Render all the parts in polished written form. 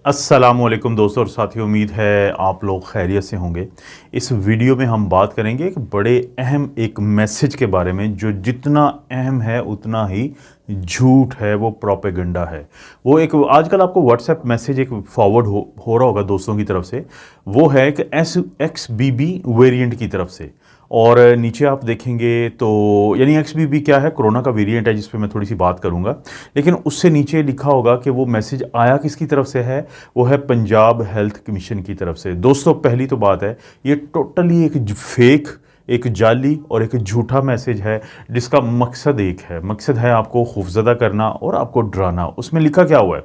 अस्सलामुअलैकुम दोस्तों और साथियों, उम्मीद है आप लोग खैरियत से होंगे। इस वीडियो में हम बात करेंगे एक बड़े अहम एक मैसेज के बारे में जो जितना अहम है उतना ही झूठ है, वो प्रोपेगेंडा है। वो एक आजकल आपको व्हाट्सएप मैसेज एक फॉरवर्ड हो रहा होगा दोस्तों की तरफ से। वो है एक XBB वेरिएंट की तरफ से, और नीचे आप देखेंगे तो यानी XBB क्या है, कोरोना का वेरिएंट है जिस पे मैं थोड़ी सी बात करूंगा। लेकिन उससे नीचे लिखा होगा कि वो मैसेज आया किसकी तरफ से है, वो है पंजाब हेल्थ कमीशन की तरफ से। दोस्तों पहली तो बात है, ये टोटली एक फेक, एक जाली और एक झूठा मैसेज है जिसका मकसद एक है, मकसद है आपको खौफजदा करना और आपको डराना। उसमें लिखा क्या हुआ है,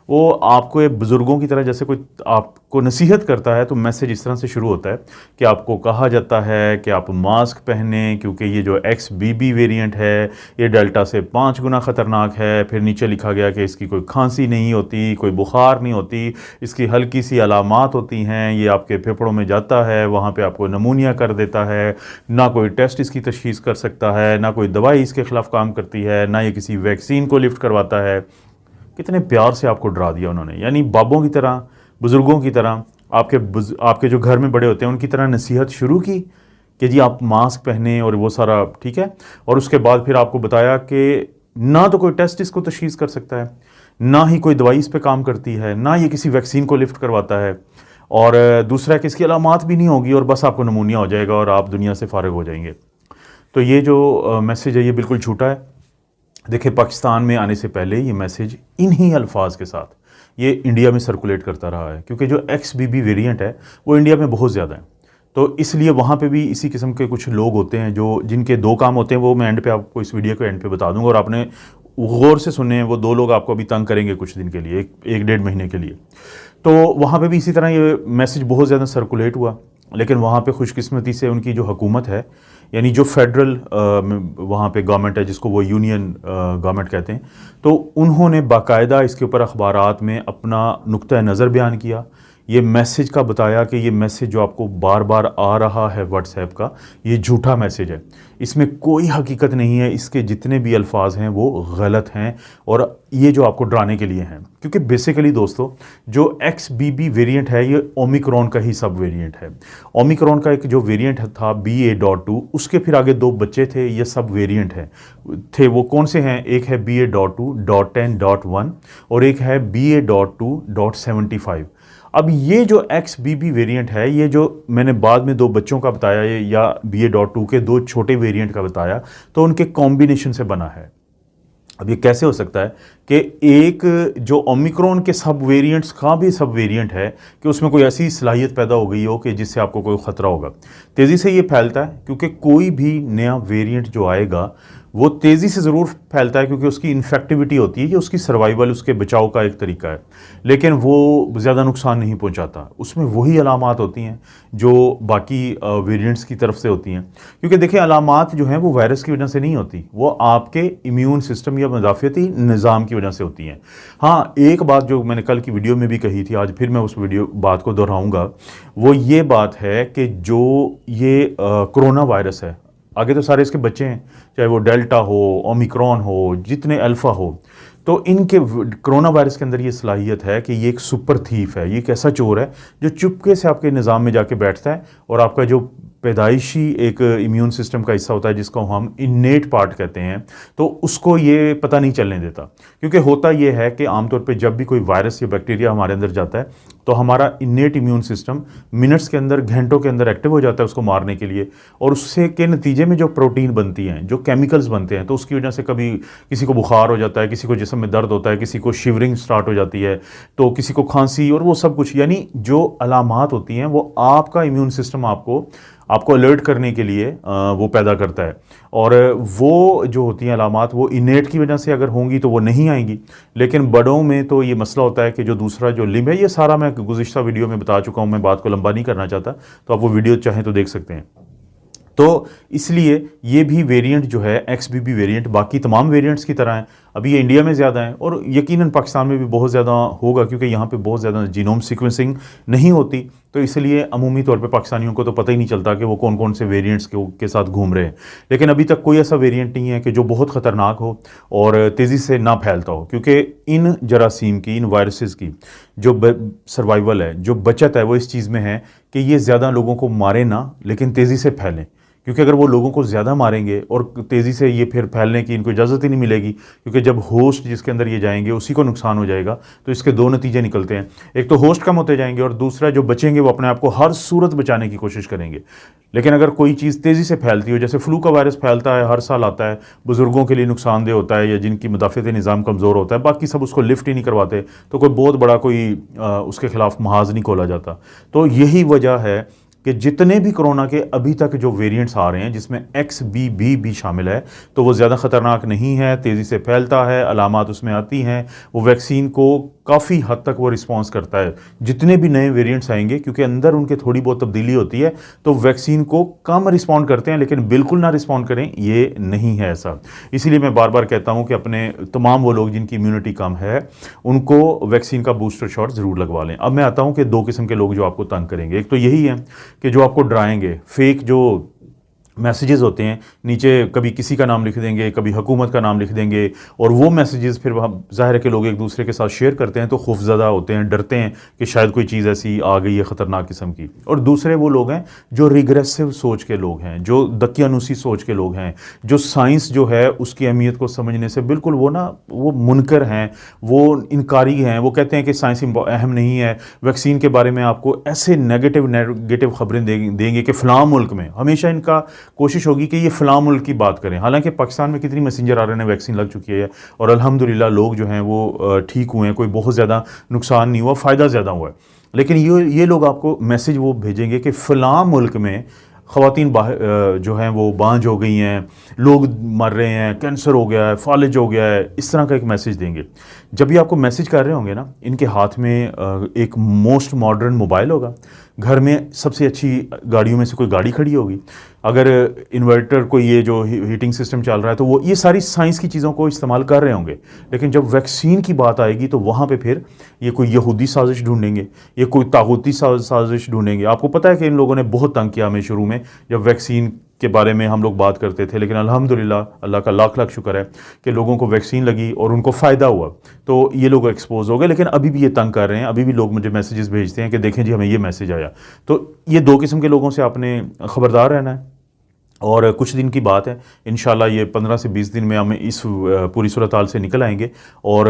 वो आपको एक बुज़ुर्गों की तरह जैसे कोई आपको नसीहत करता है तो मैसेज इस तरह से शुरू होता है कि आपको कहा जाता है कि आप मास्क पहने क्योंकि ये जो XBB वेरिएंट है ये डेल्टा से 5 गुना ख़तरनाक है। फिर नीचे लिखा गया कि इसकी कोई खांसी नहीं होती, कोई बुखार नहीं होती, इसकी हल्की सी अलामात होती हैं, ये आपके फेफड़ों में जाता है, वहाँ पे आपको नमूनिया कर देता है, ना कोई टेस्ट इसकी तशखीस कर सकता है, ना कोई दवाई इसके ख़िलाफ़ काम करती है, ना ये किसी वैक्सीन को लिफ्ट करवाता है। कितने प्यार से आपको डरा दिया उन्होंने, यानी बाबों की तरह, बुज़ुर्गों की तरह, आपके जो घर में बड़े होते हैं उनकी तरह नसीहत शुरू की कि जी आप मास्क पहने और वो सारा ठीक है। और उसके बाद फिर आपको बताया कि ना तो कोई टेस्ट इसको तशखीस कर सकता है, ना ही कोई दवाई इस पे काम करती है, ना ये किसी वैक्सीन को लिफ्ट करवाता है, और दूसरा कि इसकी अलामात भी नहीं होगी और बस आपको नमूनिया हो जाएगा और आप दुनिया से फारिग हो जाएंगे। तो ये जो मैसेज है ये बिल्कुल झूठा है। देखिए, पाकिस्तान में आने से पहले ये मैसेज इन्हीं अल्फाज के साथ ये इंडिया में सर्कुलेट करता रहा है, क्योंकि जो XBB वेरिएंट है वो इंडिया में बहुत ज़्यादा है। तो इसलिए वहाँ पे भी इसी किस्म के कुछ लोग होते हैं जो जिनके दो काम होते हैं, वो मैं एंड पे आपको इस वीडियो के एंड पे बता दूंगा और आपने गौर से सुने। वो दो लोग आपको अभी तंग करेंगे कुछ दिन के लिए, एक डेढ़ महीने के लिए। तो वहाँ पे भी इसी तरह ये मैसेज बहुत ज़्यादा सर्कुलेट हुआ। लेकिन वहाँ पे खुशकिस्मती से उनकी जो हुकूमत है, यानी जो फेडरल वहाँ पे गवर्नमेंट है जिसको वो यूनियन गवर्नमेंट कहते हैं, तो उन्होंने बाकायदा इसके ऊपर अखबारात में अपना नुक्ता नज़र बयान किया। ये मैसेज का बताया कि ये मैसेज जो आपको बार बार आ रहा है व्हाट्सएप का, ये झूठा मैसेज है, इसमें कोई हकीकत नहीं है, इसके जितने भी अल्फाज हैं वो गलत हैं और ये जो आपको डराने के लिए हैं। क्योंकि बेसिकली दोस्तों जो XBB वेरिएंट है ये ओमिक्रॉन का ही सब वेरिएंट है। ओमिक्रॉन का एक जो वेरिएंट था BA.2, उसके फिर आगे दो बच्चे थे, ये सब वेरिएंट हैं थे। वो कौन से हैं, एक है BA.2.10.1 और एक है BA.2.75। अब ये जो XBB वेरिएंट है, ये जो मैंने बाद में दो बच्चों का बताया या BA.2 के दो छोटे वेरिएंट का बताया, तो उनके कॉम्बिनेशन से बना है। अब ये कैसे हो सकता है कि एक जो ओमिक्रॉन के सब वेरिएंट्स का भी सब वेरिएंट है कि उसमें कोई ऐसी सलाहियत पैदा हो गई हो कि जिससे आपको कोई ख़तरा होगा। तेज़ी से ये फैलता है क्योंकि कोई भी नया वेरिएंट जो आएगा वो तेज़ी से ज़रूर फैलता है क्योंकि उसकी इन्फेक्टिविटी होती है, ये उसकी सर्वाइवल, उसके बचाव का एक तरीका है, लेकिन वो ज़्यादा नुकसान नहीं पहुंचाता। उसमें वही अलामात होती हैं जो बाकी वेरिएंट्स की तरफ से होती हैं। क्योंकि देखिए, अलामात जो हैं वो वायरस की वजह से नहीं होती, वो आपके इम्यून सिस्टम या मदाफ़ियती निज़ाम की वजह से होती हैं। हाँ, एक बात जो मैंने कल की वीडियो में भी कही थी, आज फिर मैं उस बात को दोहराऊँगा, वो ये बात है कि जो ये कोरोना वायरस है, आगे तो सारे इसके बच्चे हैं, चाहे वो डेल्टा हो, ओमिक्रॉन हो, जितने अल्फ़ा हो, तो इनके कोरोना वायरस के अंदर ये सलाहियत है कि ये एक सुपर थीफ है, ये एक ऐसा चोर है जो चुपके से आपके निज़ाम में जाके बैठता है और आपका जो पैदाइशी एक इम्यून सिस्टम का हिस्सा होता है जिसको हम इन्नेट पार्ट कहते हैं, तो उसको ये पता नहीं चलने देता। क्योंकि होता ये है कि आमतौर पे जब भी कोई वायरस या बैक्टीरिया हमारे अंदर जाता है तो हमारा इन्नेट इम्यून सिस्टम मिनट्स के अंदर, घंटों के अंदर एक्टिव हो जाता है उसको मारने के लिए, और उससे के नतीजे में जो प्रोटीन बनती हैं, जो केमिकल्स बनते हैं, तो उसकी वजह से कभी किसी को बुखार हो जाता है, किसी को जिस्म में दर्द होता है, किसी को शिवरिंग स्टार्ट हो जाती है, तो किसी को खांसी, और वो सब कुछ, यानी जो अलामात होती हैं वो आपका इम्यून सिस्टम आपको अलर्ट करने के लिए वो पैदा करता है। और वो जो होती हैं अलामात, वो इनेट की वजह से अगर होंगी तो वो नहीं आएंगी, लेकिन बड़ों में तो ये मसला होता है कि जो दूसरा जो लिम्ब है, ये सारा मैं गुज़िश्ता वीडियो में बता चुका हूँ, मैं बात को लंबा नहीं करना चाहता, तो आप वो वीडियो चाहें तो देख सकते हैं। तो इसलिए ये भी वेरिएंट जो है XBB वेरिएंट बाकी तमाम वेरिएंट्स की तरह है। अभी ये इंडिया में ज़्यादा है और यकीनन पाकिस्तान में भी बहुत ज़्यादा होगा, क्योंकि यहाँ पे बहुत ज़्यादा जीनोम सीक्वेंसिंग नहीं होती, तो इसलिए अमूमी तौर पे पाकिस्तानियों को तो पता ही नहीं चलता कि वो कौन कौन से वेरिएंट्स के साथ घूम रहे हैं। लेकिन अभी तक कोई ऐसा वेरिएंट नहीं है कि जो बहुत ख़तरनाक हो और तेज़ी से ना फैलता हो, क्योंकि इन जरासीम की, इन वायरसेस की जो सर्वाइवल है, जो बचत है, वो इस चीज़ में है कि ये ज़्यादा लोगों को मारे ना, लेकिन तेज़ी से फैलें। क्योंकि अगर वो लोगों को ज़्यादा मारेंगे और तेज़ी से ये फिर फैलने की इनको इजाज़त ही नहीं मिलेगी, क्योंकि जब होस्ट जिसके अंदर ये जाएंगे उसी को नुकसान हो जाएगा। तो इसके दो नतीजे निकलते हैं, एक तो होस्ट कम होते जाएंगे और दूसरा जो बचेंगे वो अपने आप को हर सूरत बचाने की कोशिश करेंगे। लेकिन अगर कोई चीज़ तेज़ी से फैलती हो, जैसे फ्लू का वायरस फैलता है, हर साल आता है, बुज़ुर्गों के लिए नुकसानदेह होता है या जिनकी मुदाफ़अती निज़ाम कमज़ोर होता है, बाकी सब उसको लिफ्ट ही नहीं करवाते, तो कोई बहुत बड़ा कोई उसके ख़िलाफ़ महाज नहीं खोला जाता। तो यही वजह है कि जितने भी कोरोना के अभी तक जो वेरिएंट्स आ रहे हैं, जिसमें XBB भी शामिल है, तो वो ज़्यादा ख़तरनाक नहीं है, तेज़ी से फैलता है, अलामात उसमें आती हैं, वो वैक्सीन को काफ़ी हद तक वो रिस्पॉन्स करता है। जितने भी नए वेरिएंट्स आएंगे, क्योंकि अंदर उनके थोड़ी बहुत तब्दीली होती है, तो वैक्सीन को कम रिस्पॉन्ड करते हैं, लेकिन बिल्कुल ना रिस्पॉन्ड करें ये नहीं है ऐसा। इसीलिए मैं बार बार कहता हूँ कि अपने तमाम वो लोग जिनकी इम्यूनिटी कम है, उनको वैक्सीन का बूस्टर शॉट ज़रूर लगवा लें। अब मैं आता हूँ कि दो किस्म के लोग जो आपको तंग करेंगे। एक तो यही है कि जो आपको डराएंगे, फेक जो मैसेजेस होते हैं, नीचे कभी किसी का नाम लिख देंगे, कभी हुकूमत का नाम लिख देंगे, और वो मैसेजेस फिर हम ज़ाहिर है कि लोग एक दूसरे के साथ शेयर करते हैं, तो खौफज़दा होते हैं, डरते हैं कि शायद कोई चीज़ ऐसी आ गई है ख़तरनाक किस्म की। और दूसरे वो लोग हैं जो रिग्रेसिव सोच के लोग हैं, जो दकियानुसी सोच के लोग हैं, जो साइंस जो है उसकी अहमियत को समझने से बिल्कुल वो मुनकर हैं, वो इनकारी हैं। वो कहते हैं कि साइंस अहम नहीं है, वैक्सीन के बारे में आपको ऐसे नेगेटिव खबरें देंगे कि फ़लाँ मुल्क में, हमेशा इनका कोशिश होगी कि ये फ़लाँ मुल्क की बात करें। हालांकि पाकिस्तान में कितनी मैसेंजर आरएनए वैक्सीन लग चुकी है और अल्हम्दुलिल्लाह लोग जो हैं वो ठीक हुए हैं, कोई बहुत ज़्यादा नुकसान नहीं हुआ, फ़ायदा ज़्यादा हुआ है। लेकिन ये लोग आपको मैसेज वो भेजेंगे कि फ़लाँ मुल्क में ख़वातीन जो हैं वो बांझ हो गई हैं, लोग मर रहे हैं, कैंसर हो गया है, फालिज हो गया है, इस तरह का एक मैसेज देंगे। जब भी आपको मैसेज कर रहे होंगे ना, इनके हाथ में एक मोस्ट मॉडर्न मोबाइल होगा, घर में सबसे अच्छी गाड़ियों में से कोई गाड़ी खड़ी होगी, अगर इन्वर्टर कोई ये जो हीटिंग सिस्टम चल रहा है, तो वो ये सारी साइंस की चीज़ों को इस्तेमाल कर रहे होंगे। लेकिन जब वैक्सीन की बात आएगी तो वहाँ पे फिर ये कोई यहूदी साजिश ढूंढेंगे, ये कोई तागूती साजिश ढूंढेंगे। आपको पता है कि इन लोगों ने बहुत तंग किया हमें शुरू में, जब वैक्सीन के बारे में हम लोग बात करते थे, लेकिन अल्हम्दुलिल्लाह अल्लाह का लाख लाख शुक्र है कि लोगों को वैक्सीन लगी और उनको फ़ायदा हुआ, तो ये लोग एक्सपोज हो गए। लेकिन अभी भी ये तंग कर रहे हैं, अभी भी लोग मुझे मैसेजेस भेजते हैं कि देखें जी हमें ये मैसेज आया। तो ये दो किस्म के लोगों से आपने ख़बरदार रहना है। और कुछ दिन की बात है, इंशाल्लाह ये 15 से 20 दिन में हम इस पूरी सूरत हाल से निकल आएंगे और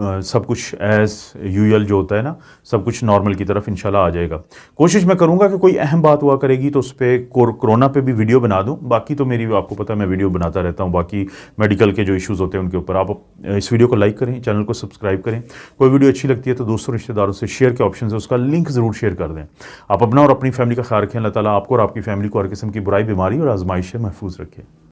सब कुछ एज़ यूजुअल जो होता है ना, सब कुछ नॉर्मल की तरफ इंशाल्लाह आ जाएगा। कोशिश मैं करूँगा कि कोई अहम बात हुआ करेगी तो उस पर कोरोना पे भी वीडियो बना दूँ। बाकी तो मेरी आपको पता है मैं वीडियो बनाता रहता हूँ, बाकी मेडिकल के जो इश्यूज़ होते हैं उनके ऊपर। आप इस वीडियो को लाइक करें, चैनल को सब्सक्राइब करें। कोई वीडियो अच्छी लगती है तो दोस्तों रिश्तेदारों से शेयर के ऑप्शन है, उसका लिंक ज़रूर शेयर कर दें। आप अपना और अपनी फैमिली का ख्याल रखें। अल्लाह ताला आपको और आपकी फैमिली को हर किस्म की बुराई, बीमारी और आजमाइश से महफूज रखें।